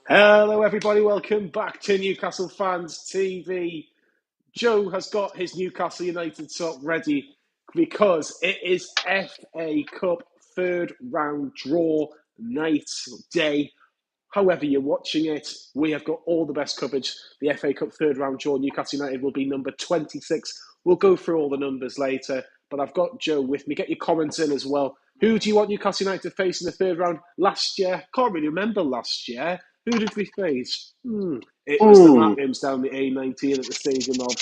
Hello, everybody. Welcome back to Newcastle Fans TV. Joe has got his Newcastle United talk ready because it is FA Cup third round draw night, day. However you're watching it, we have got all the best coverage. The FA Cup third round draw, Newcastle United will be number 26. We'll go through all the numbers later, but I've got Joe with me. Get your comments in as well. Who do you want Newcastle United to face in the third round? Last year, can't really remember last year. Who did we face? It was the Hmm. Rams down the A19 at the Stadium of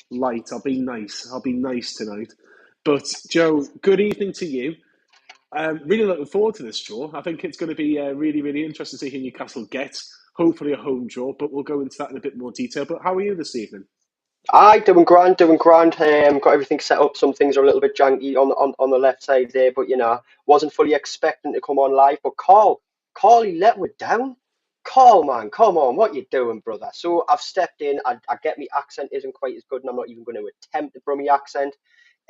Light. I'll be nice. I'll be nice tonight. But Joe, good evening to you. Really looking forward to this draw. I think it's going to be really, really interesting to see who Newcastle gets. Hopefully a home draw, but we'll go into that in a bit more detail. But how are you this evening? Aye, doing grand, doing grand. Got everything set up. Some things are a little bit janky on the left side there, but wasn't fully expecting to come on live. But Carl, you let me down. Carl, man, come on, what you doing, brother? So I've stepped in. I get my accent isn't quite as good, and I'm not even going to attempt the Brummie accent.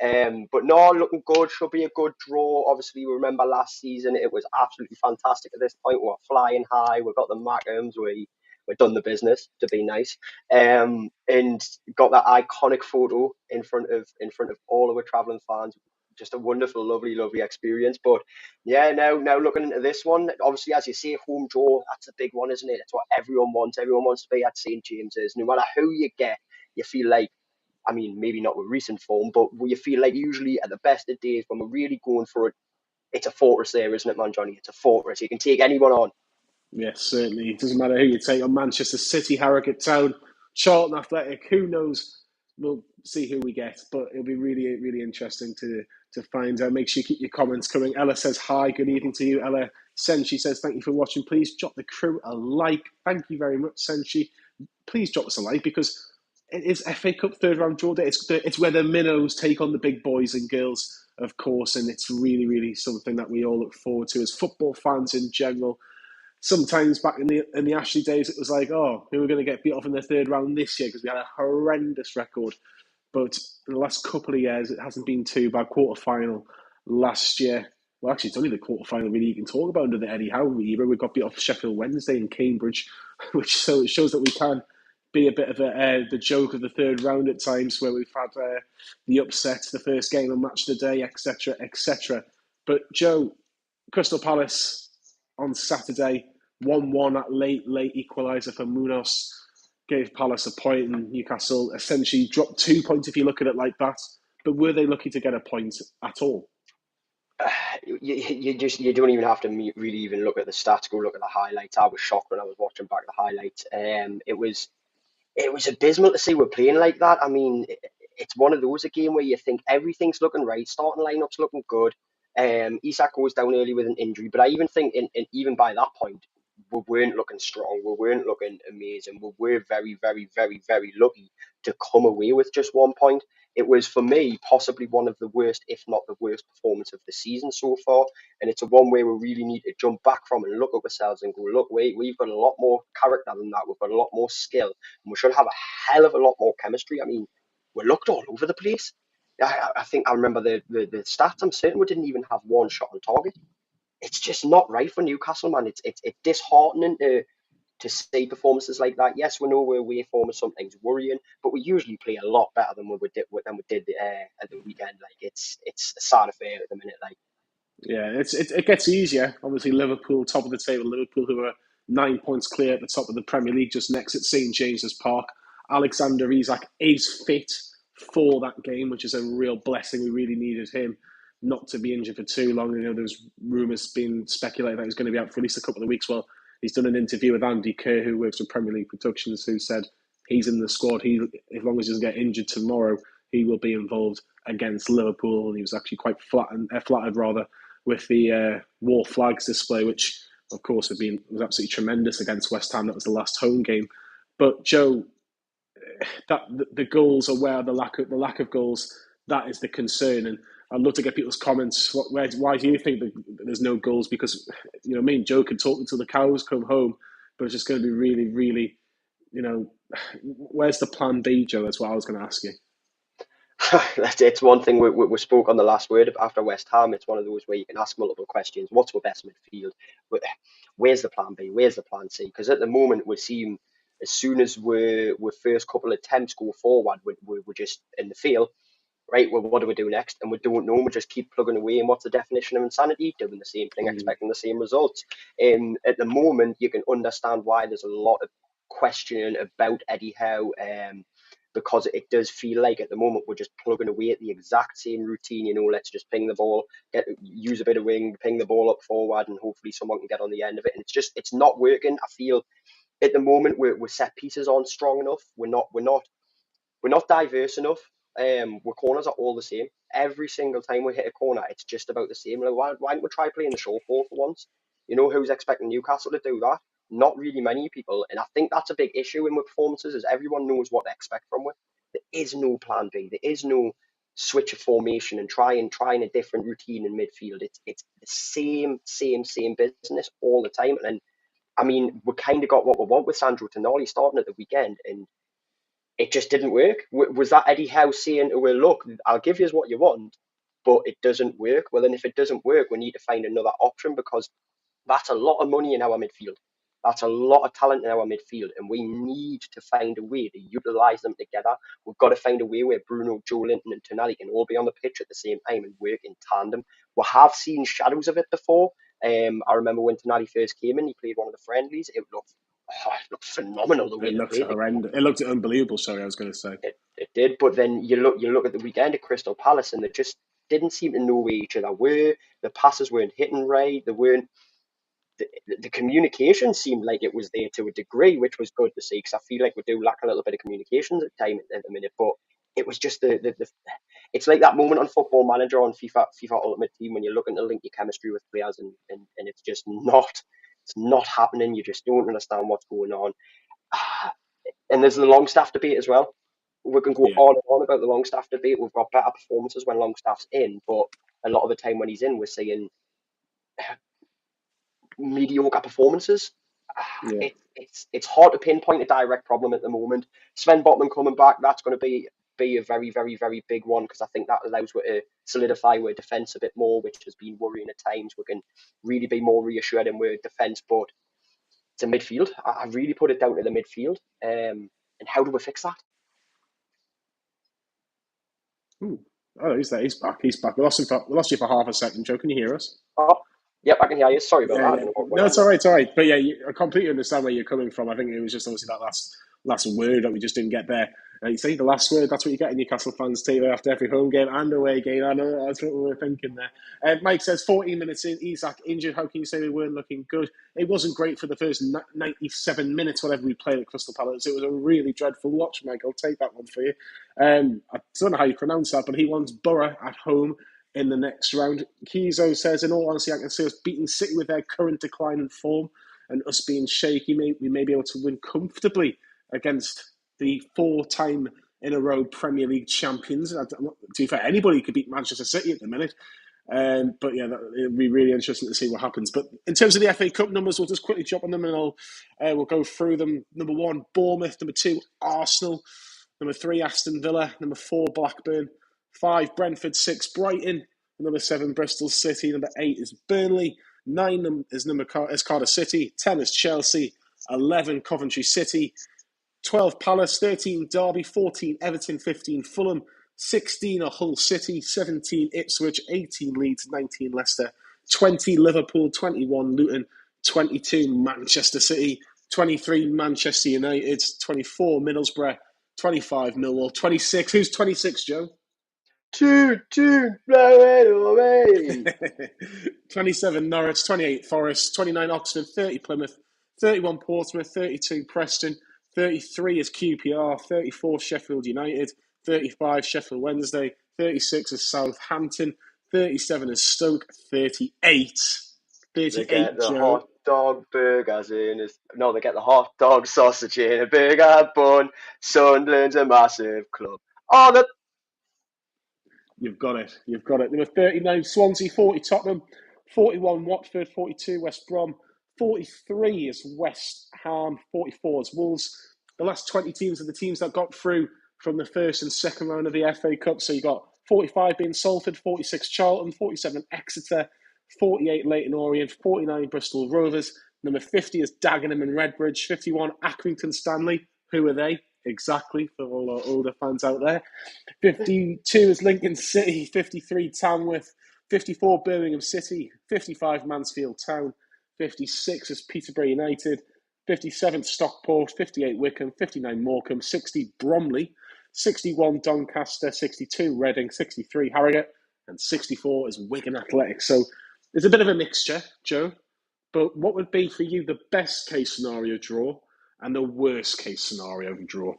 But no, looking good. Should be a good draw. Obviously, we remember last season it was absolutely fantastic. At this point, we're flying high. We've got the Mackhams. We've done the business to be nice. And got that iconic photo in front of all of our travelling fans. Just a wonderful, lovely, lovely experience. But yeah, now looking into this one, obviously as you say, home draw, that's a big one, isn't it? That's what everyone wants. Everyone wants to be at St James's. No matter who you get, you feel like, I mean, maybe not with recent form, but you feel like usually at the best of days when we're really going for it, it's a fortress there, isn't it, man, Johnny? It's a fortress. You can take anyone on. Yes, certainly. It doesn't matter who you take on Manchester City, Harrogate Town, Charlton Athletic. Who knows? We'll see who we get, but it'll be really, really interesting to find out. Make sure you keep your comments coming. Ella says hi, good evening to you. Ella Senshi says thank you for watching. Please drop the crew a like. Thank you very much, Senshi. Please drop us a like because it is FA Cup third round draw day. It's where the minnows take on the big boys and girls, of course, and it's really, really something that we all look forward to as football fans in general. Sometimes back in the Ashley days, it was like, oh, we were going to get beat off in the third round this year because we had a horrendous record. But in the last couple of years, it hasn't been too bad. Quarter final last year. Well, actually, it's only the quarter final really you can talk about under the Eddie Howe era. We got beat off Sheffield Wednesday in Cambridge, which so it shows that we can be a bit of the joke of the third round at times, where we've had the upset, the first game and match of the day, etc., etc. But Joe, Crystal Palace on Saturday, 1-1 at late equaliser for Munoz gave Palace a point, and Newcastle essentially dropped 2 points if you look at it like that. But were they lucky to get a point at all? You don't even have to really even look at the stats. Go look at the highlights. I was shocked when I was watching back the highlights. It was abysmal to see we're playing like that. I mean, it's one of those a game where you think everything's looking right, starting lineup's looking good. Isak goes down early with an injury, but I even think even by that point we weren't looking strong, we weren't looking amazing. We were very, very, very, very lucky to come away with just 1 point. It was for me possibly one of the worst, if not the worst, performance of the season so far. And it's a one where we really need to jump back from and look at ourselves and go, look, we've got a lot more character than that. We've got a lot more skill, and we should have a hell of a lot more chemistry. I mean, we looked all over the place. I think I remember the stats. I'm certain we didn't even have one shot on target. It's just not right for Newcastle, man. It's disheartening to see performances like that. Yes, we know we're away form and something's worrying, but we usually play a lot better than we did at the weekend. Like it's a sad affair at the minute. Like Yeah, it gets easier. Obviously, Liverpool top of the table. Liverpool who are 9 points clear at the top of the Premier League, just next at St James's Park. Alexander Isak is fit for that game, which is a real blessing. We really needed him not to be injured for too long. You know, there's rumours being speculated that he's going to be out for at least a couple of weeks. Well, he's done an interview with Andy Kerr, who works for Premier League Productions, who said he's in the squad. As long as he doesn't get injured tomorrow, he will be involved against Liverpool. And he was actually quite flattered rather with the war flags display, which of course was absolutely tremendous against West Ham. That was the last home game. But Joe, that the goals are where the lack of goals, that is the concern. And I'd love to get people's comments. Why do you think that there's no goals? Because me and Joe can talk until the cows come home, but it's just going to be really, really, where's the plan B, Joe? That's what I was going to ask you. It's one thing we spoke on the last word after West Ham. It's one of those where you can ask multiple questions. What's our best midfield? Where's the plan B? Where's the plan C? Because at the moment we're seeing as soon as we're first couple of attempts go forward, we're just in the field. Right, well, what do we do next? And we don't know. We just keep plugging away. And what's the definition of insanity? Doing the same thing, Mm, expecting the same results. At the moment, you can understand why there's a lot of questioning about Eddie Howe, because it does feel like at the moment we're just plugging away at the exact same routine. Let's just ping the ball, use a bit of wing, ping the ball up forward, and hopefully someone can get on the end of it. And it's not working. I feel at the moment we're set pieces aren't strong enough. We're not diverse enough. Our corners are all the same. Every single time we hit a corner, it's just about the same. Like, why don't we try playing the short ball for once? Who's expecting Newcastle to do that? Not really many people, and I think that's a big issue in with performances. Is everyone knows what to expect from it. There is no plan B. There is no switch of formation and trying a different routine in midfield. It's the same business all the time. And I mean, we kind of got what we want with Sandro Tonali starting at the weekend, and it just didn't work. Was that Eddie Howe saying, "Well, look, I'll give you what you want, but it doesn't work"? Well, then if it doesn't work, we need to find another option because that's a lot of money in our midfield. That's a lot of talent in our midfield, and we need to find a way to utilise them together. We've got to find a way where Bruno, Joe Linton, and Tonali can all be on the pitch at the same time and work in tandem. We have seen shadows of it before. I remember when Tonali first came in, he played one of the friendlies. It looked phenomenal the it way they looked played. horrendous. It looked unbelievable. Sorry, I was going to say. It did, but then you look at the weekend at Crystal Palace, and they just didn't seem to know where each other were. The passes weren't hitting right. They weren't. The communication seemed like it was there to a degree, which was good to see because I feel like we do lack a little bit of communications at time at the minute. But it was just the it's like that moment on Football Manager on FIFA Ultimate Team when you're looking to link your chemistry with players and it's not happening. You just don't understand what's going on. And there's the Longstaff debate as well. We can go Yeah, on and on about the Longstaff debate. We've got better performances when Longstaff's in, but a lot of the time when he's in, we're seeing mediocre performances. yeah, It's hard to pinpoint a direct problem at the moment. Sven Botman coming back, that's going to be a very, very, very big one because I think that allows us to solidify our defence a bit more, which has been worrying at times. We can really be more reassured in our defence, but it's a midfield. I really put it down to the midfield. And how do we fix that? Ooh. Oh, he's there. He's back. He's back. We lost you for half a second, Joe. Can you hear us? Oh, yep, I can hear you. Sorry about Yeah, that. I yeah. don't know what went No, on it's all there. right. It's all right. But yeah, I completely understand where you're coming from. I think it was just obviously that last word that we just didn't get there. You see, the last word, that's what you get in Newcastle fans' TV after every home game and away game. I know that's what we were thinking there. Mike says 14 minutes in, Isak injured. How can you say we weren't looking good? It wasn't great for the first 97 minutes, whatever we played at Crystal Palace. It was a really dreadful watch, Mike. I'll take that one for you. I don't know how you pronounce that, but he wants Borough at home in the next round. Kizo says, in all honesty, I can see us beating City with their current decline in form and us being shaky. We may be able to win comfortably against the four-time in a row Premier League champions. To be fair, anybody could beat Manchester City at the minute. But yeah, it'll be really interesting to see what happens. But in terms of the FA Cup numbers, we'll just quickly jump on them and we'll go through them. Number 1, Bournemouth. Number 2, Arsenal. Number 3, Aston Villa. Number 4, Blackburn. 5, Brentford. 6, Brighton. Number 7, Bristol City. Number 8 is Burnley. 9 is Cardiff City. 10 is Chelsea. 11, Coventry City. 12 Palace, 13 Derby, 14 Everton, 15 Fulham, 16 are Hull City, 17 Ipswich, 18 Leeds, 19 Leicester, 20 Liverpool, 21 Luton, 22 Manchester City, 23 Manchester United, 24 Middlesbrough, 25 Millwall, 26. Who's 26, Joe? Two, blow it away. 27 Norwich, 28 Forest, 29 Oxford, 30 Plymouth, 31 Portsmouth, 32 Preston, 33 is QPR, 34 Sheffield United, 35 Sheffield Wednesday, 36 is Southampton, 37 is Stoke, 38. They get 38, the Joe. hot dog burgers in his. No, they get the hot dog sausage in a burger bun. Sunderland's a massive club. Oh, that. You've got it. You've got it. There were 39 Swansea, 40 Tottenham, 41 Watford, 42 West Brom, 43 is West Ham, 44 is Wolves. The last 20 teams are the teams that got through from the first and second round of the FA Cup. So you got 45 being Salford, 46 Charlton, 47 Exeter, 48 Leyton Orient, 49 Bristol Rovers. Number 50 is Dagenham and Redbridge, 51 Accrington Stanley. Who are they? Exactly, for all our older fans out there. 52 is Lincoln City, 53 Tamworth, 54 Birmingham City, 55 Mansfield Town, 56 is Peterborough United, 57 Stockport, 58 Wickham, 59 Morecambe, 60 Bromley, 61 Doncaster, 62 Reading, 63 Harrogate, and 64 is Wigan Athletic. So there's a bit of a mixture, Joe. But what would be for you the best case scenario draw and the worst case scenario draw?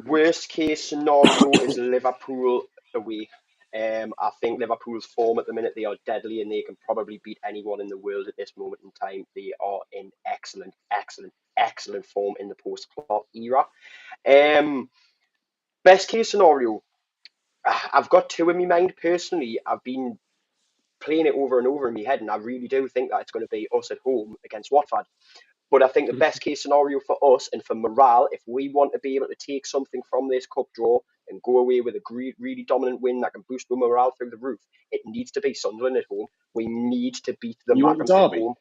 Worst case scenario is Liverpool away. I think Liverpool's form at the minute, they are deadly and they can probably beat anyone in the world at this moment in time. They are in excellent, excellent, excellent form in the post-Klopp era. Um, Best case scenario, I've got two in my mind personally. I've been playing it over and over in my head, and I really do think that it's going to be us at home against Watford. But I think the best case scenario for us and for morale, if we want to be able to take something from this cup draw and go away with a really dominant win that can boost the morale through the roof, it needs to be Sunderland at home. We need to beat the You want the Mackems at derby? home.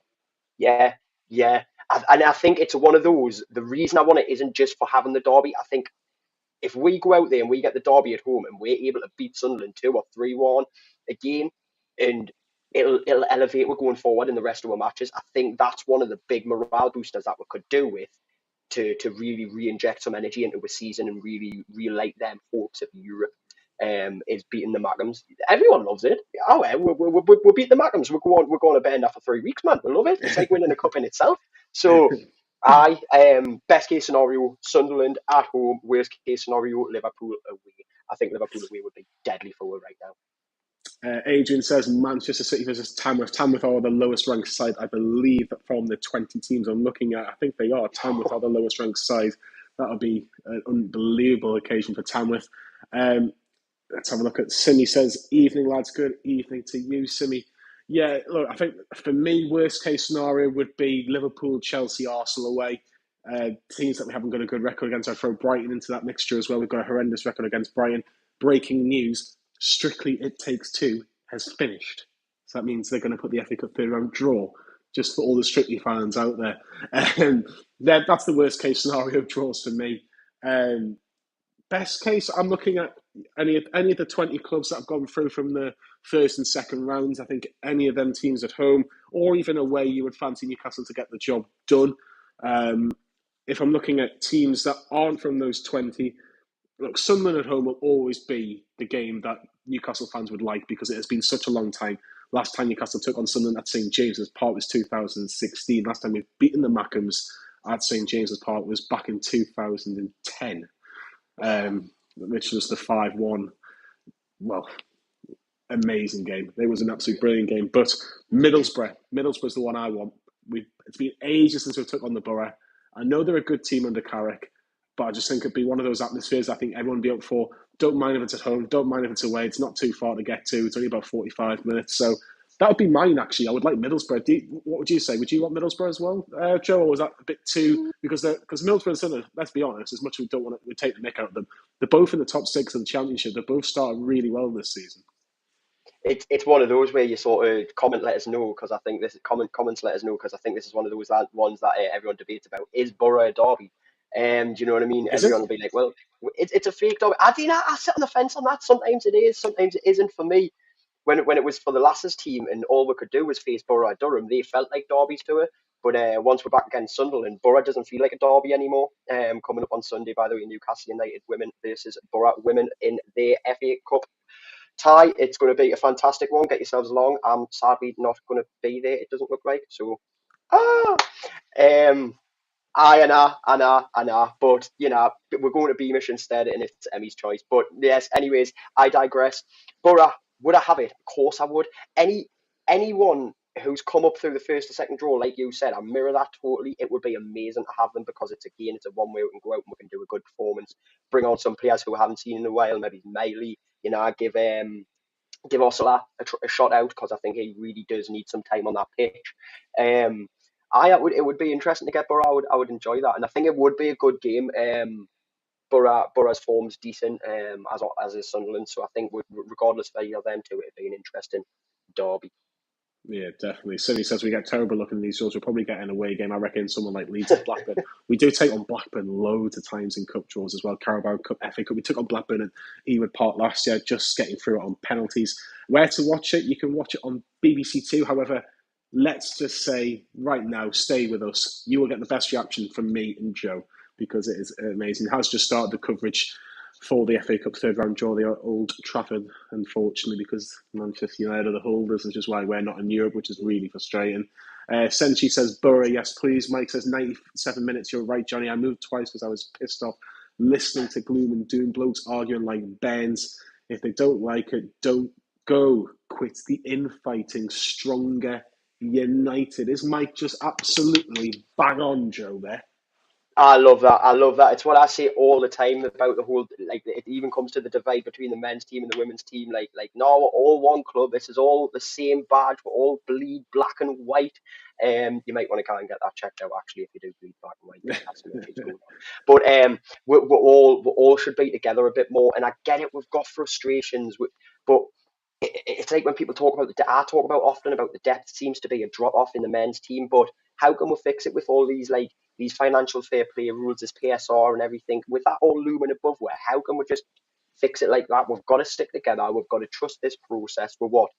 Yeah, yeah. And I think it's one of those. The reason I want it isn't just for having the derby. I think if we go out there and we get the derby at home and we're able to beat Sunderland 2 or 3-1 again, and it'll elevate we're going forward in the rest of our matches. I think that's one of the big morale boosters that we could do with to really re-inject some energy into a season and really relight them hopes of Europe. Is beating the Mackems. Everyone loves it. Oh, yeah, we beat the Mackems. We're going to bed after 3 weeks, man. We love it. It's like winning a cup in itself. So best case scenario, Sunderland at home. Worst case scenario, Liverpool away. I think Liverpool away would be deadly for us right now. Adrian says Manchester City versus Tamworth. Tamworth are the lowest ranked side, I believe, from the 20 teams I'm looking at. I think they are. Tamworth are the lowest ranked side. That'll be an unbelievable occasion for Tamworth. Let's have a look at Simi says, evening lads, good evening to you, Simi. Yeah, look, I think for me, worst case scenario would be Liverpool, Chelsea, Arsenal away. Teams that we haven't got a good record against. I throw Brighton into that mixture as well. We've got a horrendous record against Brighton. Breaking news, Strictly It Takes Two has finished. So that means they're going to put the FA Cup third round draw, just for all the Strictly fans out there. That's the worst case scenario draws for me. Best case, I'm looking at any of the 20 clubs that have gone through from the first and second rounds. I think any of them teams at home or even away, you would fancy Newcastle to get the job done. If I'm looking at teams that aren't from those 20, look, Sunderland at home will always be the game that Newcastle fans would like because it has been such a long time. Last time Newcastle took on Sunderland at St James's Park was 2016. Last time we've beaten the Mackems at St James's Park was back in 2010, which was the 5-1. Well, amazing game. It was an absolute brilliant game. But Middlesbrough's the one I want. It's been ages since we took on the Borough. I know they're a good team under Carrick, but I just think it'd be one of those atmospheres I think everyone would be up for. Don't mind if it's at home. Don't mind if it's away. It's not too far to get to. It's only about 45 minutes. So that would be mine, actually. I would like Middlesbrough. What would you say? Would you want Middlesbrough as well, Joe, or was that a bit too... Because Middlesbrough and Sunderland, let's be honest, as much as we don't want to take the nick out of them, they're both in the top six of the Championship. They're both starting really well this season. It's one of those where you sort of comment let us know because I think this comments let us know because I think this is one of those ones that everyone debates about. Is Borough a derby? Do you know what I mean? Is it? Everyone will be like, well, it's a fake derby. I sit on the fence on that. Sometimes it is, sometimes it isn't. For me, when it was for the Lasses team and all we could do was face Borough at Durham, they felt like derbies to it. But once we're back against Sunderland, Borough doesn't feel like a derby anymore. Coming up on Sunday, by the way, Newcastle United women versus Borough women in the FA Cup tie. It's going to be a fantastic one. Get yourselves along. I'm sadly not going to be there. It doesn't look like so. Ah, um, but we're going to Beamish instead, and it's Emmy's choice. But yes, anyways, I digress. Borough, would I have it? Of course I would. Anyone who's come up through the first or second draw, like you said, I mirror that totally. It would be amazing to have them because it's a one way we can go out and we can do a good performance. Bring on some players who we haven't seen in a while, maybe Miley. I give Osala a shot out because I think he really does need some time on that pitch. It would be interesting to get Borough. I would enjoy that, and I think it would be a good game. Borough's form's decent, as is Sunderland. So I think, regardless of either of them two, it'd be an interesting derby. Yeah, definitely. Certainly says we get terrible looking in these draws. We'll probably get an away game. I reckon someone like Leeds or Blackburn. We do take on Blackburn loads of times in cup draws as well. Carabao Cup, FA Cup. We took on Blackburn at Ewood Park last year, just getting through it on penalties. Where to watch it? You can watch it on BBC Two. However, let's just say right now, stay with us. You will get the best reaction from me and Joe because it is amazing. It has just started the coverage for the FA Cup third round draw, the Old Trafford, unfortunately, because Manchester United are the holders, which is why we're not in Europe, which is really frustrating. Senchi says, Borough, yes, please. Mike says, 97 minutes. You're right, Johnny. I moved twice because I was pissed off listening to gloom and doom, blokes arguing like Bairns. If they don't like it, don't go. Quit the infighting. Stronger, united. Is Mike just absolutely bang on, Joe, there? I love that. I love that. It's what I say all the time about the whole, like, it even comes to the divide between the men's team and the women's team. No, we're all one club. This is all the same badge. We all bleed black and white. You might want to kind of get that checked out, actually, if you do bleed black and white. That's some issues going on. But we all should be together a bit more. And I get it. We've got frustrations, but it's like when people talk about I talk about often about the depth seems to be a drop off in the men's team, but how can we fix it with all these financial fair play rules, this PSR and everything, with that all looming above where how can we just fix it like that? We've got to stick together. We've got to trust this process. We're what,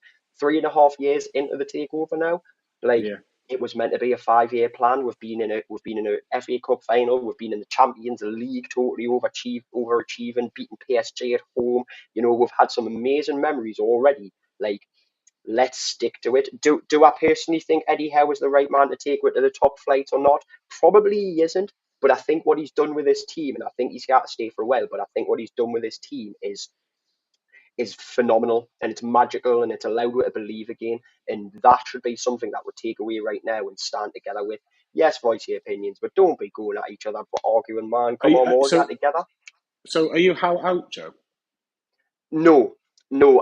3.5 years into the takeover now? Like, Yeah. it was meant to be a 5-year plan. We've been in a FA Cup final. We've been in the Champions League, totally overachieving, beating PSG at home. We've had some amazing memories already. Like, let's stick to it. Do I personally think Eddie Howe is the right man to take it to the top flight or not? Probably he isn't. But I think what he's done with this team, and I think he's got to stay for a while, but I think what he's done with this team is phenomenal, and it's magical, and it's allowed her to believe again. And that should be something that we take away right now and stand together with. Yes, voice your opinions, but don't be going at each other for arguing, man. Are Come you, on, we're all so, get together. so are you how out, Joe? No, no,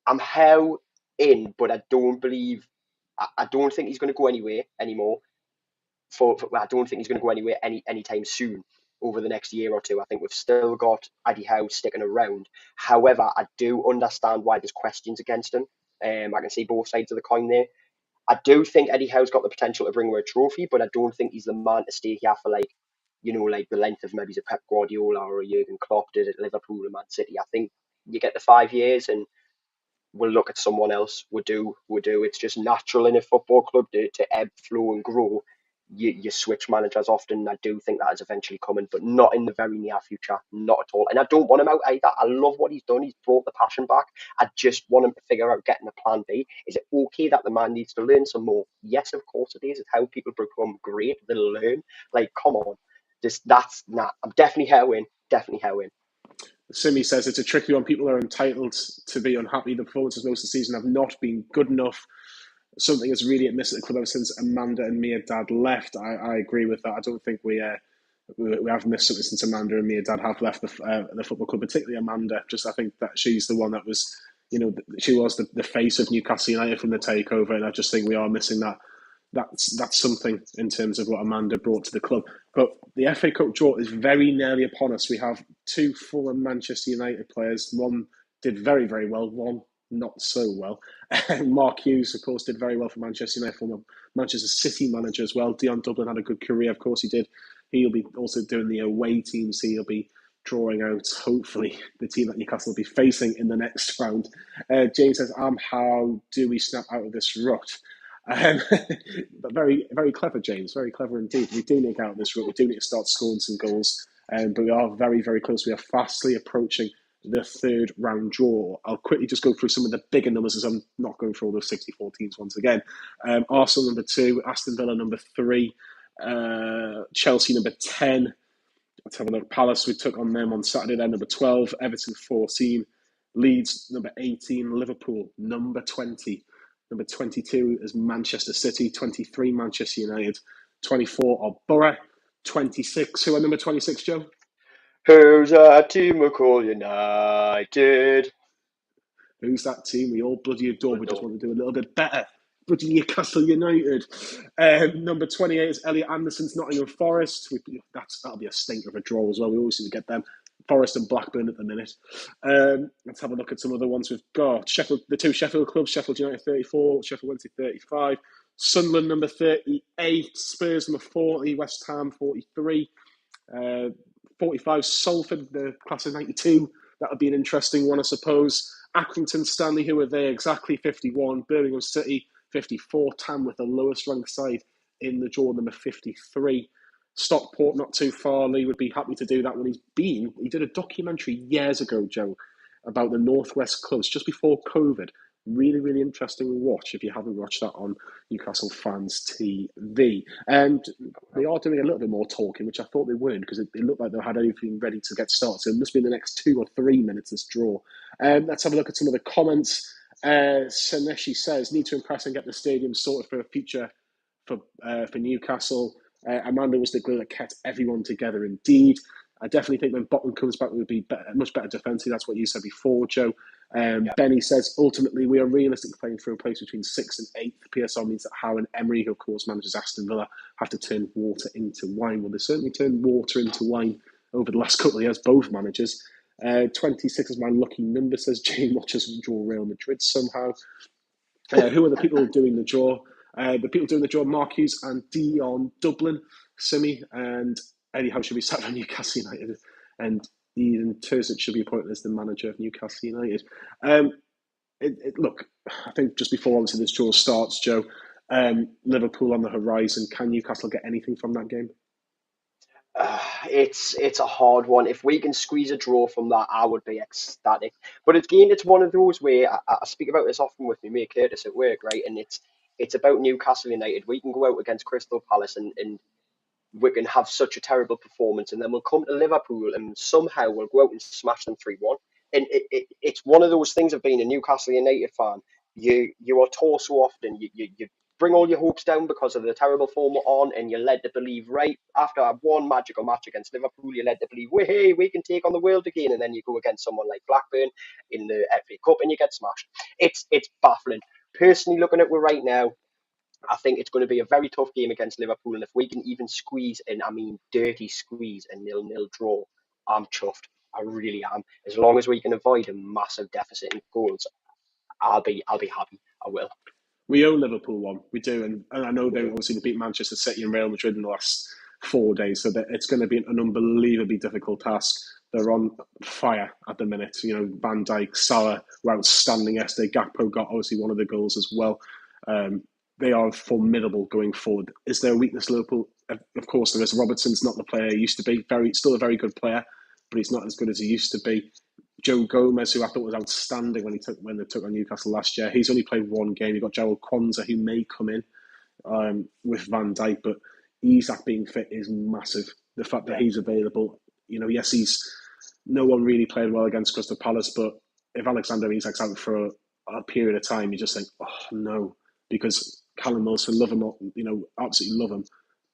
I'm how in, but I don't think he's going to go anywhere anymore. I don't think he's going to go anywhere anytime soon over the next year or two. I think we've still got Eddie Howe sticking around. However, I do understand why there's questions against him. I can see both sides of the coin there. I do think Eddie Howe's got the potential to bring her a trophy, but I don't think he's the man to stay here for like the length of maybe a Pep Guardiola or a Jurgen Klopp did at Liverpool and Man City. I think you get the 5 years and we'll look at someone else. We do. It's just natural in a football club to ebb, flow, and grow. You switch managers often. I do think that is eventually coming, but not in the very near future. Not at all. And I don't want him out either. I love what he's done. He's brought the passion back. I just want him to figure out getting a plan B. Is it okay that the man needs to learn some more? Yes, of course it is. It's how people become great. They learn. Like, come on. That's nah. I'm definitely Herwin. Definitely Herwin. Simi says it's a tricky one. People are entitled to be unhappy. The performances most of the season have not been good enough. Something has really missed at the club ever since Amanda and Mia Dad left. I agree with that. I don't think we have missed something since Amanda and Mia Dad have left the football club, particularly Amanda. Just I think that she's the one that was, she was the face of Newcastle United from the takeover, and I just think we are missing that. That's something in terms of what Amanda brought to the club. But the FA Cup draw is very nearly upon us. We have two former Manchester United players. One did very, very well. One not so well. Mark Hughes, of course, did very well for Manchester United, former Manchester City manager as well. Dion Dublin had a good career, of course he did. He'll be also doing the away team, so he'll be drawing out, hopefully, the team that Newcastle will be facing in the next round. James says, how do we snap out of this rut? But very, very clever, James. Very clever indeed. We do need to get out of this rut. We do need to start scoring some goals. But we are very, very close. We are fastly approaching the third round draw. I'll quickly just go through some of the bigger numbers as I'm not going through all those 64 teams once again. Arsenal number 2, Aston Villa number 3, Chelsea number 10. Let's have a look. Palace, we took on them on Saturday, then number 12, Everton 14, Leeds number 18, Liverpool number 20. Number 22 is Manchester City, 23 Manchester United, 24 are Borough, 26. Who are number 26, Joe? Who's our team we call United? Who's that team we all bloody adore? We just want to do a little bit better bloody Newcastle United. Number 28 is Elliot Anderson's Nottingham Forest. That'll be a stinker of a draw as well. We always seem to get them. Forest and Blackburn at the minute. Let's have a look at some other ones we've got. Sheffield, the two Sheffield clubs, Sheffield United 34, Sheffield Wednesday 35. Sunderland number 38, Spurs number 40, West Ham 43. 45 Salford, the class of 92. That would be an interesting one, I suppose. Accrington Stanley, who are they exactly, 51. Birmingham City, 54. Tamworth, the lowest ranked side in the draw, number 53. Stockport, not too far. Lee would be happy to do that when he did a documentary years ago, Joe, about the Northwest clubs just before COVID. Really, really interesting watch if you haven't watched that on Newcastle Fans TV. And they are doing a little bit more talking, which I thought they weren't, because it looked like they had everything ready to get started. So it must be in the next 2 or 3 minutes, this draw. Let's have a look at some of the comments. Saneshi says, need to impress and get the stadium sorted for a future for Newcastle. Amanda was the glue that kept everyone together indeed. I definitely think when Botman comes back, we'll be much better defensively. That's what you said before, Joe. Benny says, ultimately, we are realistically playing for a place between 6th and 8th. PSL means that Howe and Emery, who of course manages Aston Villa, have to turn water into wine. Well, they certainly turned water into wine over the last couple of years, both managers. 26 is my lucky number, says Jane. Watch us draw Real Madrid somehow. Who are the people doing the draw? The people doing the draw, Mark Hughes and Dion Dublin, Simi, and Eddie Howe should be sat on Newcastle United, and Ian Terzic should be appointed as the manager of Newcastle United. Look, I think just before obviously this draw starts, Joe, Liverpool on the horizon. Can Newcastle get anything from that game? It's a hard one. If we can squeeze a draw from that, I would be ecstatic. But again, it's one of those where I speak about this often with my mate Curtis at work, right? And it's about Newcastle United. We can go out against Crystal Palace and we can have such a terrible performance, and then we'll come to Liverpool and somehow we'll go out and smash them 3-1. And it's one of those things of being a Newcastle United fan. You are taught so often. You bring all your hopes down because of the terrible form we're on, and you're led to believe, right, after one magical match against Liverpool, you're led to believe, hey, we can take on the world again, and then you go against someone like Blackburn in the FA Cup and you get smashed. It's baffling. Personally, looking at it right now, I think it's going to be a very tough game against Liverpool, and if we can even squeeze, and I mean dirty squeeze, a 0-0 draw, I'm chuffed. I really am. As long as we can avoid a massive deficit in goals, I'll be happy. I will. We owe Liverpool one. We do. And I know We they do. obviously beat Manchester City and Real Madrid in the last 4 days, so that it's going to be an unbelievably difficult task. They're on fire at the minute. You know, Van Dijk, Salah were outstanding yesterday. Gakpo got obviously one of the goals as well. They are formidable going forward. Is there a weakness, Liverpool? Of course there is. Robertson's not the player he used to be. Still a very good player, but he's not as good as he used to be. Joe Gomez, who I thought was outstanding when they took on Newcastle last year, he's only played one game. You've got Gerald Kwanzaa, who may come in with Van Dijk, but Isak being fit is massive. The fact that Yeah. he's available, you know, yes, no one really played well against Crystal Palace, but if Alexander Isak's out for a period of time, you just think, oh no, because Callum Wilson, love him, you know, absolutely love him,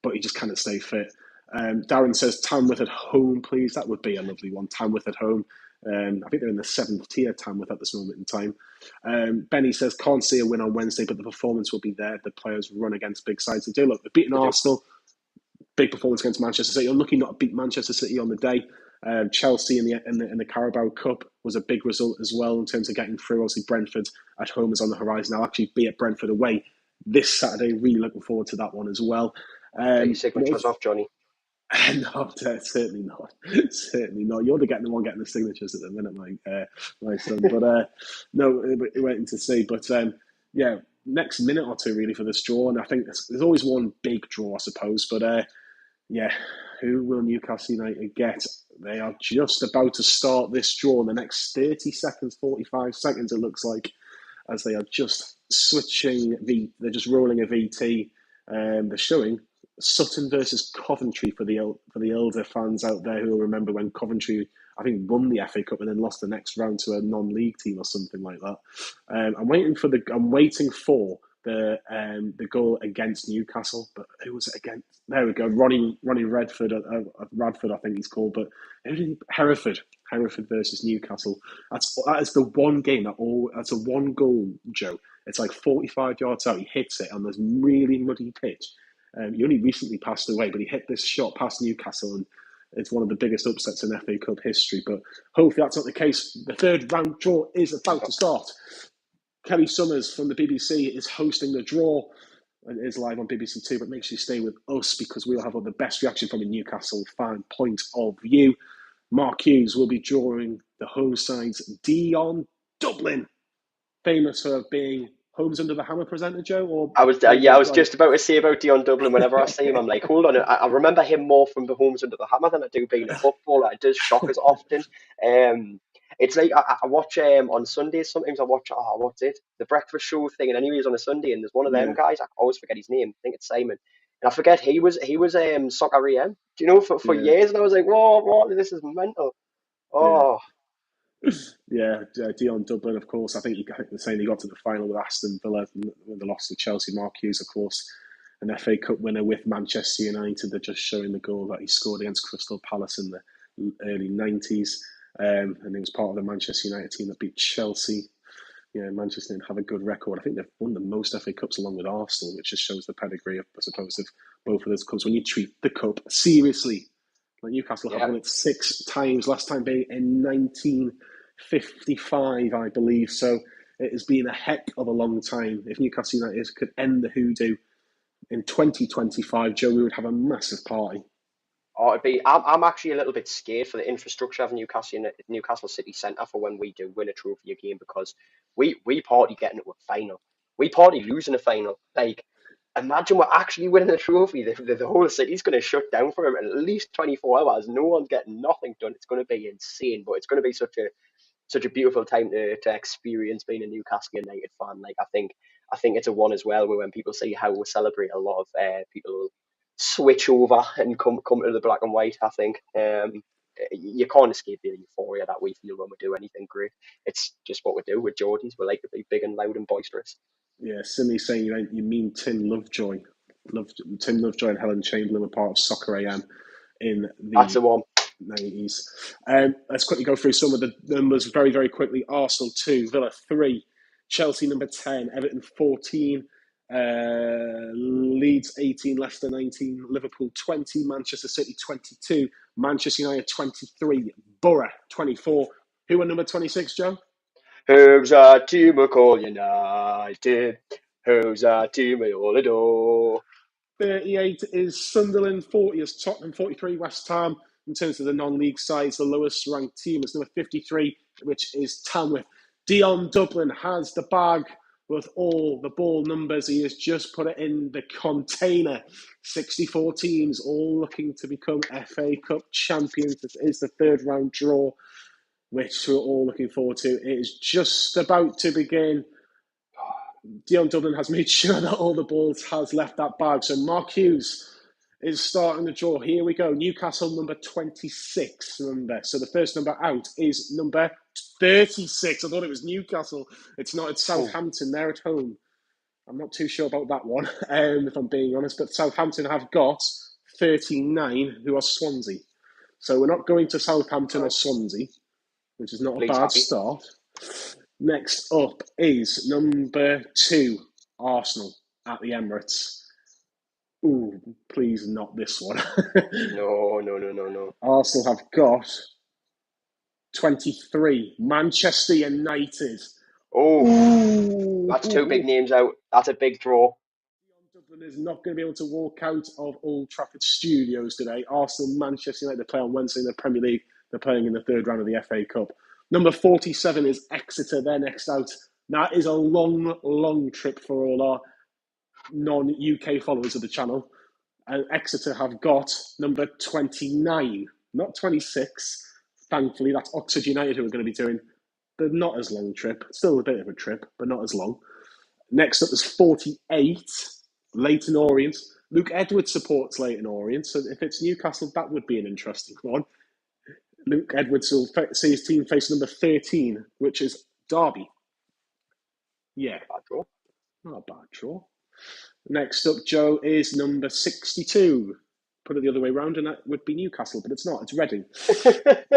but he just cannot stay fit. Darren says Tamworth at home, please. That would be a lovely one. Tamworth at home. I think they're in the 7th tier, Tamworth, at this moment in time. Benny says, can't see a win on Wednesday, but the performance will be there. The players run against big sides. They do. Look, they've beaten They do. Arsenal. Big performance against Manchester City. Unlucky not to beat Manchester City on the day. Chelsea in the Carabao Cup was a big result as well in terms of getting through. Obviously, Brentford at home is on the horizon. I'll actually be at Brentford away this Saturday. Really looking forward to that one as well. Get your But signatures off, Johnny. no, certainly not. Certainly not. You're the one getting the signatures at the minute, my son. But no, we're waiting to see. But yeah, next minute or two really for this draw, and I think there's always one big draw, I suppose. But yeah, who will Newcastle United get? They are just about to start this draw in the next 30 seconds, 45 seconds, it looks like, as they are just switching they're just rolling a VT. They're showing Sutton versus Coventry for the elder fans out there who will remember when Coventry, I think, won the FA Cup and then lost the next round to a non-league team or something like that. I'm waiting for the goal against Newcastle, but who was it against? There we go, Ronnie Redford, Radford, I think he's called, but Hereford. Hereford versus Newcastle. That is the one game that's a one goal, Joe. It's like 45 yards out. He hits it on this really muddy pitch. He only recently passed away, but he hit this shot past Newcastle, and it's one of the biggest upsets in FA Cup history. But hopefully that's not the case. The third round draw is about to start. Kelly Summers from the BBC is hosting the draw. It is live on BBC Two, but make sure you stay with us because we'll have the best reaction from a Newcastle fan point of view. Mark Hughes will be drawing the home side's Dion Dublin, famous for being Homes Under the Hammer presenter, Joe. Or I was just about to say about Dion Dublin. Whenever I see him, I'm like, hold on. I remember him more from the Homes Under the Hammer than I do being a footballer. It does shock us often. It's like I watch on Sundays. Sometimes I watch what's it? The breakfast show thing. And anyways, on a Sunday, and there's one of them Yeah, guys. I always forget his name. I think it's Simon. And I forget he was Soccer EM. Do you know for yeah, years? And I was like, whoa, what? This is mental. yeah. Oh, Yeah, Dion Dublin, of course. I think the same. He got to the final with Aston Villa when they lost to Chelsea. Mark Hughes, of course, an FA Cup winner with Manchester United. They're just showing the goal that he scored against Crystal Palace in the early 90s. And he was part of the Manchester United team that beat Chelsea. Manchester didn't have a good record. I think they've won the most FA Cups along with Arsenal, which just shows the pedigree, I suppose, of both of those clubs. When you treat the cup seriously, like Newcastle have yeah. won it 6 times, last time being in 1955, I believe. So it has been a heck of a long time. If Newcastle United could end the hoodoo in 2025, Joe, we would have a massive party. Oh, it'd be. I'm actually a little bit scared for the infrastructure of Newcastle City Centre for when we do win a trophy again because we party getting to a final, we party losing a final. Like, imagine we're actually winning a trophy. The whole city's going to shut down for at least 24 hours. No one's getting nothing done. It's going to be insane, but it's going to be such a beautiful time to experience being a Newcastle United fan. Like I think it's a one as well where when people see how we celebrate, a lot of people will switch over and come to the black and white. I think you can't escape the euphoria that we feel when we do anything great. It's just what we do with Geordies. We like to be big and loud and boisterous. Yeah, Simi saying you mean Tim Lovejoy. Tim Lovejoy and Helen Chamberlain were part of Soccer AM in That's the the one. 90s. Let's quickly go through some of the numbers very, very quickly. Arsenal 2, Villa 3, Chelsea number 10, Everton 14, Leeds 18, Leicester 19, Liverpool 20, Manchester City 22, Manchester United 23, Borough 24. Who are number 26, Joe? Who's our team we call United? Who's our team we all adore? 38 is Sunderland, 40 is Tottenham, 43 West Ham. In terms of the non-league sides, the lowest ranked team is number 53, which is Tamworth. Dion Dublin has the bag with all the ball numbers. He has just put it in the container. 64 teams all looking to become FA Cup champions. This is the third round draw, which we're all looking forward to. It is just about to begin. Dion Dublin has made sure that all the balls has left that bag. So Mark Hughes is starting the draw. Here we go. Newcastle number 26 number. So the first number out is number 36. I thought it was Newcastle. It's not. It's Oh, Southampton. They're at home. I'm not too sure about that one, if I'm being honest. But Southampton have got 39, who are Swansea. So we're not going to Southampton or oh, Swansea, which is not a please bad happy. start. Next up is number 2, Arsenal at the Emirates. Ooh, please not this one. No, no, no, no, no. Arsenal have got 23, Manchester United. Oh, that's two big Ooh, names out. That's a big draw. Dublin is not going to be able to walk out of Old Trafford Studios today. Arsenal, Manchester United play on Wednesday in the Premier League. They're playing in the third round of the FA Cup. Number 47 is Exeter. They're next out. That is a long, long trip for all our non-UK followers of the channel. And Exeter have got number 29, not 26. Thankfully, that's Oxford United who are going to be doing the not as long trip. Still a bit of a trip, but not as long. Next up is 48, Leighton Orient. Luke Edwards supports Leighton Orient, so if it's Newcastle, that would be an interesting one. Luke Edwards will see his team face number 13, which is Derby. Yeah, Bad draw. not a bad draw. Next up, Joe, is number 62. put it the other way around, and that would be Newcastle, but it's not. It's Reading.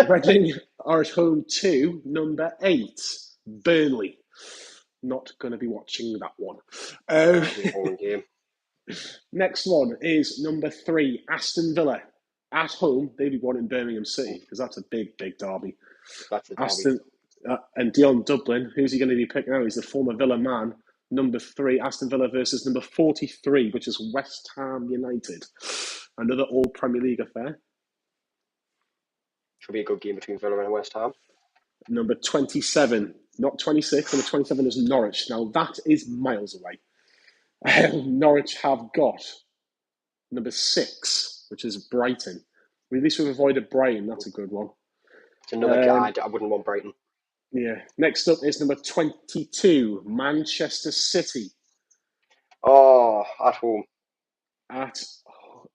Reading are at home to number 8, Burnley. Not going to be watching that one. That'll be a boring game. Next one is number 3, Aston Villa. At home, they'd be one in Birmingham City because that's a big, big derby. That's a derby. Aston and Dion Dublin, who's he going to be picking out? He's the former Villa man. Number 3, Aston Villa versus number 43, which is West Ham United. Another all Premier League affair. Should be a good game between Villa and West Ham. Number 27, not 26. Number 27 is Norwich. Now that is miles away. Norwich have got number 6, which is Brighton. At least we've avoided Brighton. That's a good one. It's another guy. I wouldn't want Brighton. Yeah. Next up is number 22, Manchester City. Oh, at home.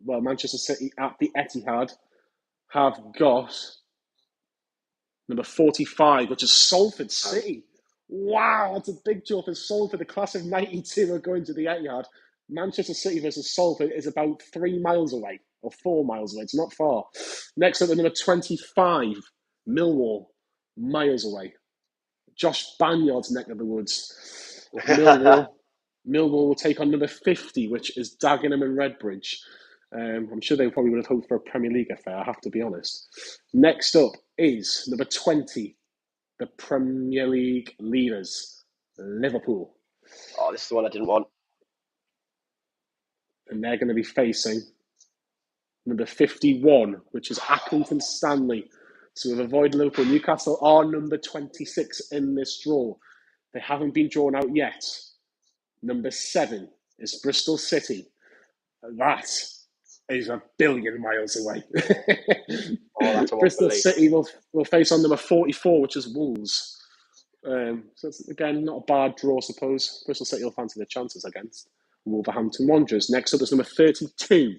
Manchester City at the Etihad have got number 45, which is Salford City. Wow, that's a big draw for Salford. The class of 92 are going to the Etihad. Manchester City versus Salford is about 3 miles away, or 4 miles away. It's not far. Next up, number 25, Millwall, miles away. Josh Banyard's neck of the woods. Millwall will take on number 50, which is Dagenham and Redbridge. I'm sure they probably would have hoped for a Premier League affair, I have to be honest. Next up is number 20, the Premier League leaders, Liverpool. Oh, this is the one I didn't want. And they're going to be facing number 51, which is Accrington Stanley. So we've avoided Liverpool. Newcastle are number 26 in this draw. They haven't been drawn out yet. Number 7 is Bristol City. That is a billion miles away. Bristol City will face on number 44, which is Wolves. So it's, again, not a bad draw, I suppose. Bristol City will fancy their chances against Wolverhampton Wanderers. Next up is number 32,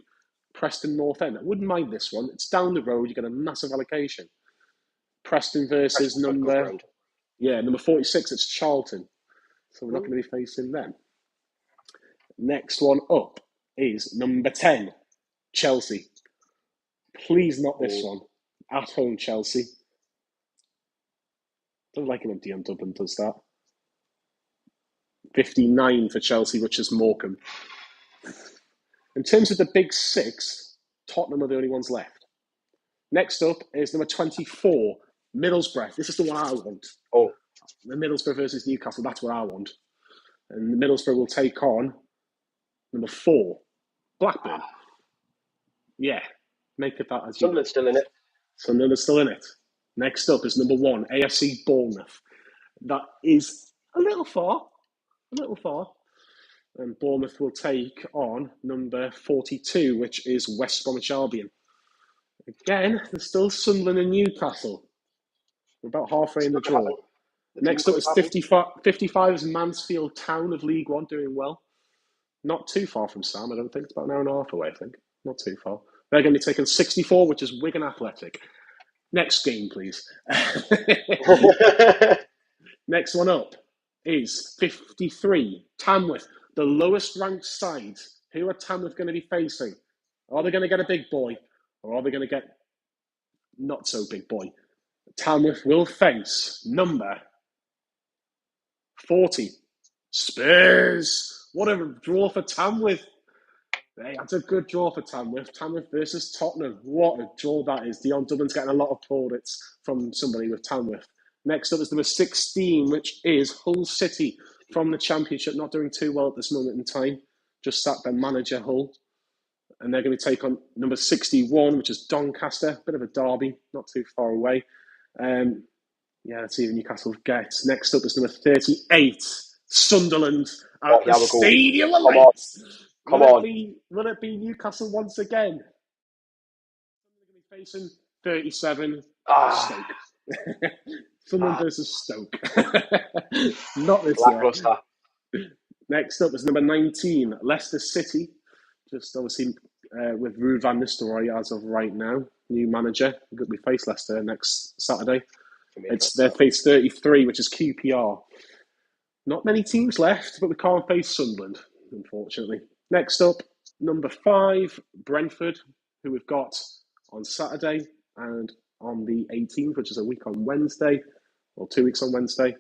Preston North End. I wouldn't mind this one. It's down the road. You get a massive allocation. Preston versus number 46. It's Charlton. So we're not going to be facing them. Next one up is number 10, Chelsea. Please not this one. At home, Chelsea. Don't like it when Dion Dublin does that. 59 for Chelsea, which is Morecambe. In terms of the big 6, Tottenham are the only ones left. Next up is number 24, Middlesbrough. This is the one I want. Oh. The Middlesbrough versus Newcastle, that's what I want. And the Middlesbrough will take on number 4, Blackburn. Yeah, make it that as you Sunderland's still in it. Sunderland's still in it. Next up is number 1, AFC Bournemouth. That is a little far. And Bournemouth will take on number 42, which is West Bromwich Albion. Again, there's still Sunderland and Newcastle. We're about halfway in the draw. Next up is 55 is Mansfield Town of League One, doing well. Not too far from Sam, I don't think. It's about an hour and a half away, I think. Not too far. They're going to be taking 64, which is Wigan Athletic. Next game, please. Next one up is 53, Tamworth. The lowest ranked side. Who are Tamworth going to be facing? Are they going to get a big boy? Or are they going to get not so big boy? Tamworth will face number 40, Spurs. What a draw for Tamworth. Hey, that's a good draw for Tamworth. Tamworth versus Tottenham. What a draw that is. Dion Dublin's getting a lot of plaudits from somebody with Tamworth. Next up is number 16, which is Hull City from the Championship. Not doing too well at this moment in time. Just sacked their manager, Hull. And they're going to take on number 61, which is Doncaster. Bit of a derby, not too far away. Let's see if Newcastle gets. Next up is number 38, Sunderland at the Stadium of Lights. Come on. Will it be Newcastle once again? Sunderland going to be facing 37, Stoke. Sunderland versus Stoke. Not this year. Next up is number 19, Leicester City. Just obviously with Ruud van Nistelrooy as of right now, new manager. We face Leicester next Saturday. It's their face 33, which is QPR. Not many teams left, but we can't face Sunderland, unfortunately. Next up, number 5, Brentford. who we've got on Saturday and on the 18th, which is a week on Wednesday, or 2 weeks on Wednesday.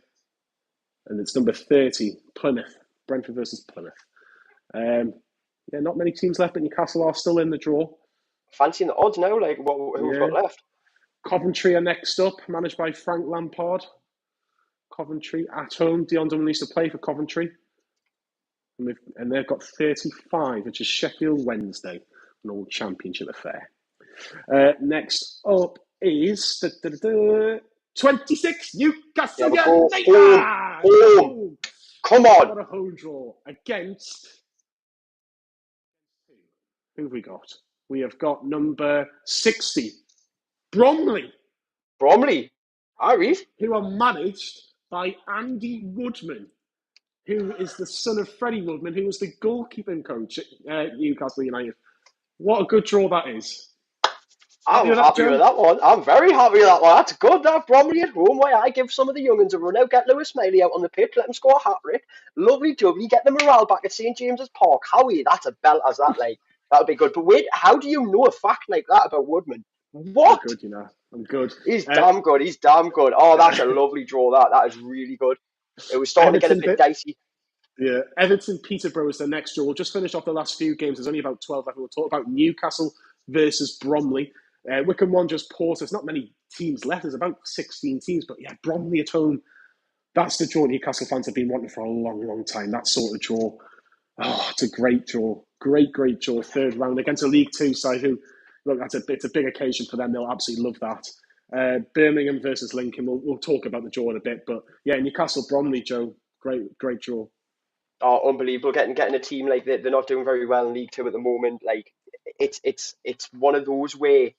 And it's number 30, Plymouth, Brentford versus Plymouth. Yeah, not many teams left, but Newcastle are still in the draw. Fancying the odds now, like who we've got left. Coventry are next up, managed by Frank Lampard. Coventry at home. Dion Dunn used to play for Coventry. And they've got 35, which is Sheffield Wednesday, an old championship affair. Next up is 26, Newcastle United. Home. Come on. What a home draw against... Who have we got? We have got number 60, Bromley. Irish. Who are managed by Andy Woodman, who is the son of Freddie Woodman, who was the goalkeeping coach at Newcastle United. What a good draw that is. I'm happy with that one. I'm very happy with that one. That's good. That Bromley at home. Why I give some of the young'uns a run out, get Lewis Smaley out on the pitch, let him score a hat-trick. Lovely jubbly, get the morale back at St James's Park. Howie, that's a belt as that, like. That would be good. But wait, how do you know a fact like that about Woodman? What? I'm good, you know. I'm good. He's damn good. He's damn good. Oh, that's a lovely draw. That is really good. It was starting to get a bit dicey. Yeah, Everton Peterborough is the next draw. We'll just finish off the last few games. There's only about 12 left. We'll talk about Newcastle versus Bromley. Wycombe Wanderers Porter. There's not many teams left. There's about 16 teams. But yeah, Bromley at home. That's the draw Newcastle fans have been wanting for a long, long time. That sort of draw. Oh, it's a great draw. Great draw. Third round against a League Two side who, look, it's a big occasion for them. They'll absolutely love that. Birmingham versus Lincoln. We'll talk about the draw in a bit. But yeah, Newcastle Bromley, Joe. Great draw. Oh, unbelievable! Getting a team like they're not doing very well in League Two at the moment. Like it's one of those where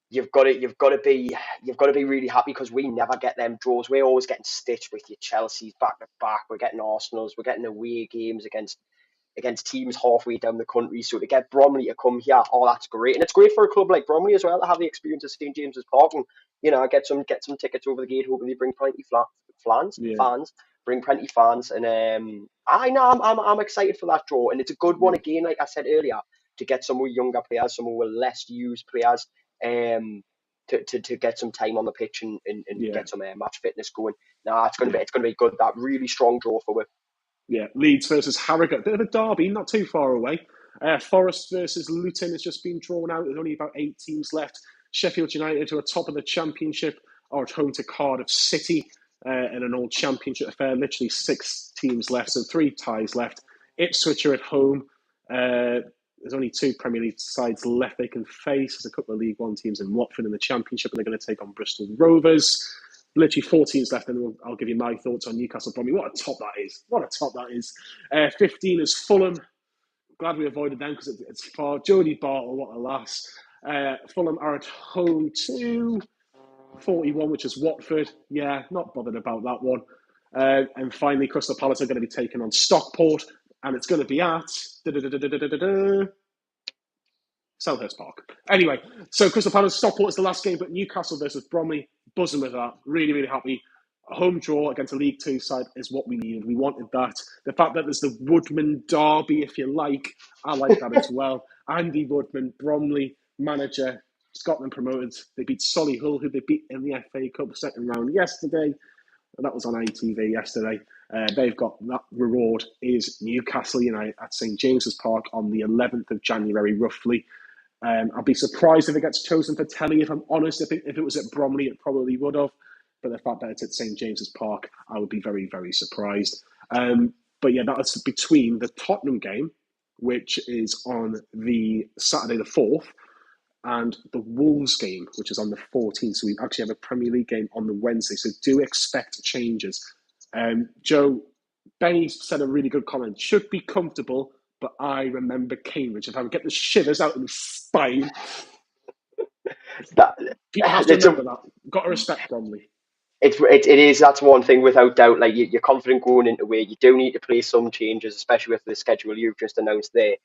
you've got to be really happy because we never get them draws. We're always getting stitched with your Chelsea's back to back. We're getting Arsenal's. We're getting away games against teams halfway down the country. So to get Bromley to come here, oh, that's great, and it's great for a club like Bromley as well to have the experience of St James's Park and get some tickets over the gate. Hopefully, bring plenty fans, bring plenty fans, and I know I'm excited for that draw, and it's a good one again. Like I said earlier, to get some more younger players, some more less used players, to get some time on the pitch and get some match fitness going. Nah, it's gonna be good. That really strong draw for it. Yeah, Leeds versus Harrogate. Bit of a derby, not too far away. Forest versus Luton has just been drawn out. There's only about 8 teams left. Sheffield United, who are top of the Championship, are at home to Cardiff City in an old Championship affair. Literally 6 teams left, so 3 ties left. Ipswich are at home. There's only 2 Premier League sides left they can face. There's a couple of League One teams in Watford in the Championship, and they're going to take on Bristol Rovers. Literally 4 teams left, and I'll give you my thoughts on Newcastle Bromley. What a top that is. 15 is Fulham. Glad we avoided them because it's far. Jodie Bartle, what a lass. Fulham are at home to 41, which is Watford. Yeah, not bothered about that one. And finally, Crystal Palace are going to be taking on Stockport, and it's going to be at Selhurst Park. Anyway, so Crystal Palace, Stockport is the last game, but Newcastle versus Bromley, buzzing with that. Really, really happy. A home draw against a League Two side is what we needed. We wanted that. The fact that there's the Woodman derby, if you like, I like that as well. Andy Woodman, Bromley, manager, Scotland promoted. They beat Solihull, who they beat in the FA Cup second round yesterday. That was on ITV yesterday. They've got that reward is Newcastle United at St James's Park on the 11th of January, roughly. I'll be surprised if it gets chosen for telly, if I'm honest. If it was at Bromley, it probably would have. But the fact that it's at St James's Park, I would be very, very surprised. But yeah, that's between the Tottenham game, which is on the Saturday the 4th, and the Wolves game, which is on the 14th. So we actually have a Premier League game on the Wednesday. So do expect changes. Joe, Benny said a really good comment. Should be comfortable, but I remember Cambridge. If I would get the shivers out of my spine. People have to remember that. Got to respect Bromley. It is. That's one thing without doubt. Like you're confident going into where you do need to play some changes, especially with the schedule you've just announced there.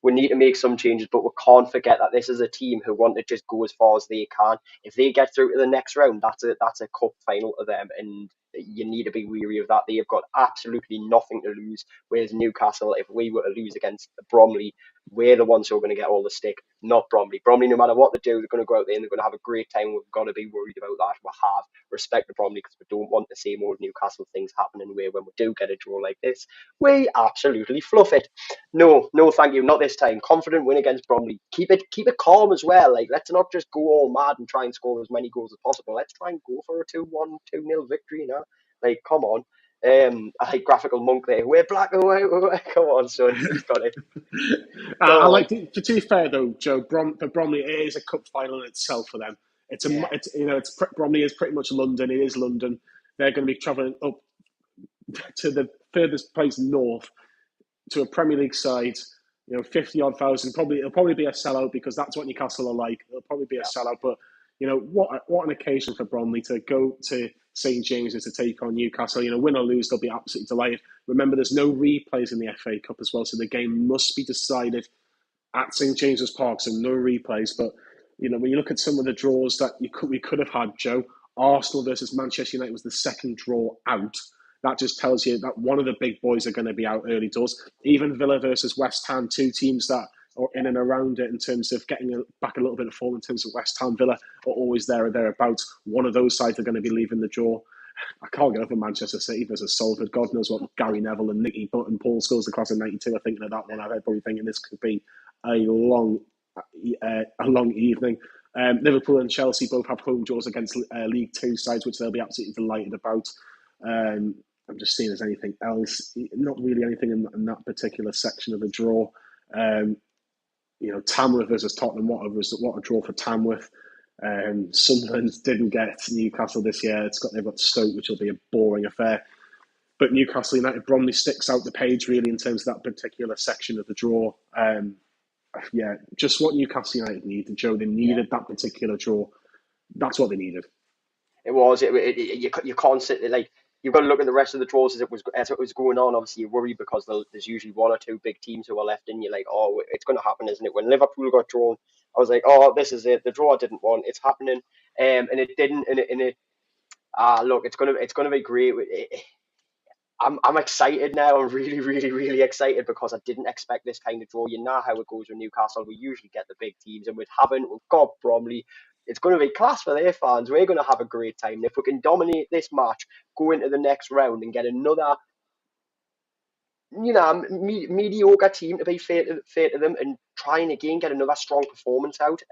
We need to make some changes, but we can't forget that this is a team who want to just go as far as they can. If they get through to the next round, that's a cup final to them, and you need to be weary of that. They've got absolutely nothing to lose. Whereas Newcastle, if we were to lose against Bromley, we're the ones who are going to get all the stick, not Bromley. Bromley, no matter what they do, they're going to go out there and they're going to have a great time. We've got to be worried about that. We have respect to Bromley because we don't want the same old Newcastle things happening where when we do get a draw like this, we absolutely fluff it. No, no, thank you, not this time. Confident win against Bromley. Keep it calm as well. Like, let's not just go all mad and try and score as many goals as possible. Let's try and go for a 2-1, 2-0 victory, you know? Like, come on. I like graphical monk there. We're black and white. Come on, son. He's got it. Come I on. like to be fair though, Joe. For Bromley, it is a cup final in itself for them. Yeah, Bromley is pretty much London. It is London. They're going to be travelling up to the furthest place north to a Premier League side. 50 odd thousand. It'll probably be a sellout because that's what Newcastle are like. It'll probably be a yeah, sellout, but what an occasion for Bromley to go to St James's to take on Newcastle. Win or lose, they'll be absolutely delighted. Remember, there's no replays in the FA Cup as well, so the game must be decided at St James's Park, so no replays. But when you look at some of the draws that we could have had, Joe, Arsenal versus Manchester United was the second draw out. That just tells you that one of the big boys are going to be out early doors. Even Villa versus West Ham, two teams that are in and around it in terms of getting back a little bit of form in terms of West Ham. Villa are always there or thereabouts. One of those sides are going to be leaving the draw. I can't get over Manchester City versus Salford. God knows what Gary Neville and Nicky Butt and Paul Scholes, the class of '92, are thinking of that one. I'm probably thinking this could be a long evening. Liverpool and Chelsea both have home draws against League Two sides, which they'll be absolutely delighted about. I'm just seeing if there's anything else. Not really anything in that particular section of the draw. Tamworth versus Tottenham. What a draw for Tamworth. Sunderland didn't get Newcastle this year. They've got Stoke, which will be a boring affair. But Newcastle United, Bromley sticks out the page really in terms of that particular section of the draw. Just what Newcastle United needed, Joe. They yeah. needed that particular draw. That's what they needed. It was. You can't sit like. You've got to look at the rest of the draws as it was going on. Obviously, you worry because there's usually one or two big teams who are left in. You're like, oh, it's going to happen, isn't it? When Liverpool got drawn, I was like, oh, this is it. The draw I didn't want. It's happening, and it didn't. Look, it's gonna be great. I'm excited now. I'm really, really, really excited because I didn't expect this kind of draw. You know how it goes with Newcastle. We usually get the big teams, and we haven't. We've got Bromley. It's going to be class for their fans. We're going to have a great time. If we can dominate this match, go into the next round and get another, mediocre team to be fair to them and try and again get another strong performance out.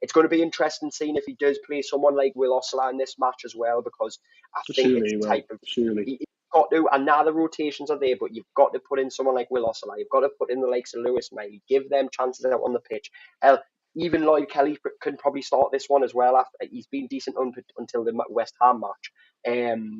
It's going to be interesting seeing if he does play someone like Will Osler in this match as well because I think Surely it's he the will. type of Surely. you've got to. And now the rotations are there, but you've got to put in someone like Will Osler. You've got to put in the likes of Lewis Miley. Give them chances out on the pitch. Hell, even Lloyd Kelly can probably start this one as well. After he's been decent until the West Ham match.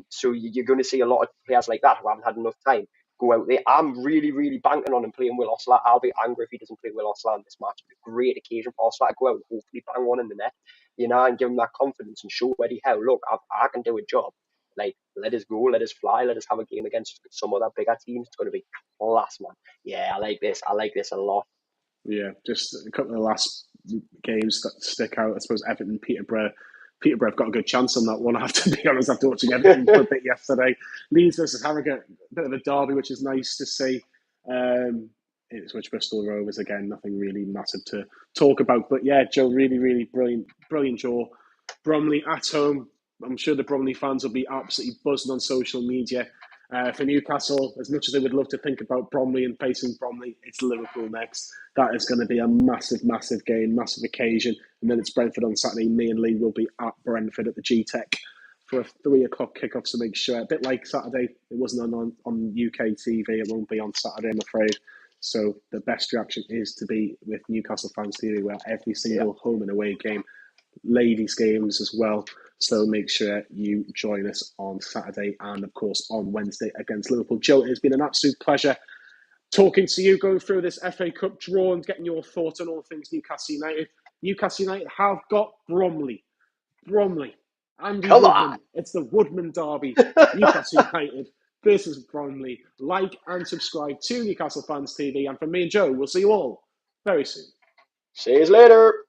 So you're going to see a lot of players like that who haven't had enough time go out there. I'm really, really banking on him playing Will Osler. I'll be angry if he doesn't play Will Osler in this match. It's a great occasion for Osler to go out and hopefully bang one in the net, and give him that confidence and show Eddie Howe, look, I can do a job. Like, let us go, let us fly, let us have a game against some other bigger teams. It's going to be class, man. Yeah, I like this. I like this a lot. Yeah, just a couple of the last games that stick out. I suppose Everton, Peterborough. Peterborough have got a good chance on that one. I have to be honest, after watching Everton for a bit yesterday. Leeds versus Harrogate, a bit of a derby, which is nice to see. It's which Bristol Rovers again, nothing really massive to talk about. But yeah, Joe, really, really brilliant draw. Bromley at home. I'm sure the Bromley fans will be absolutely buzzing on social media. For Newcastle, as much as they would love to think about Bromley and facing Bromley, it's Liverpool next. That is going to be a massive, massive game, massive occasion. And then it's Brentford on Saturday. Me and Lee will be at Brentford at the G-Tech for a 3 o'clock kickoff. So make sure, a bit like Saturday, it wasn't on UK TV. It won't be on Saturday, I'm afraid. So the best reaction is to be with Newcastle Fans TV, where every single home and away game, ladies' games as well. So make sure you join us on Saturday and, of course, on Wednesday against Liverpool. Joe, it has been an absolute pleasure talking to you, going through this FA Cup draw and getting your thoughts on all things Newcastle United. Newcastle United have got Bromley. Andy Come on. Woodman. It's the Woodman Derby. Newcastle United versus Bromley. Like and subscribe to Newcastle Fans TV. And from me and Joe, we'll see you all very soon. See you later.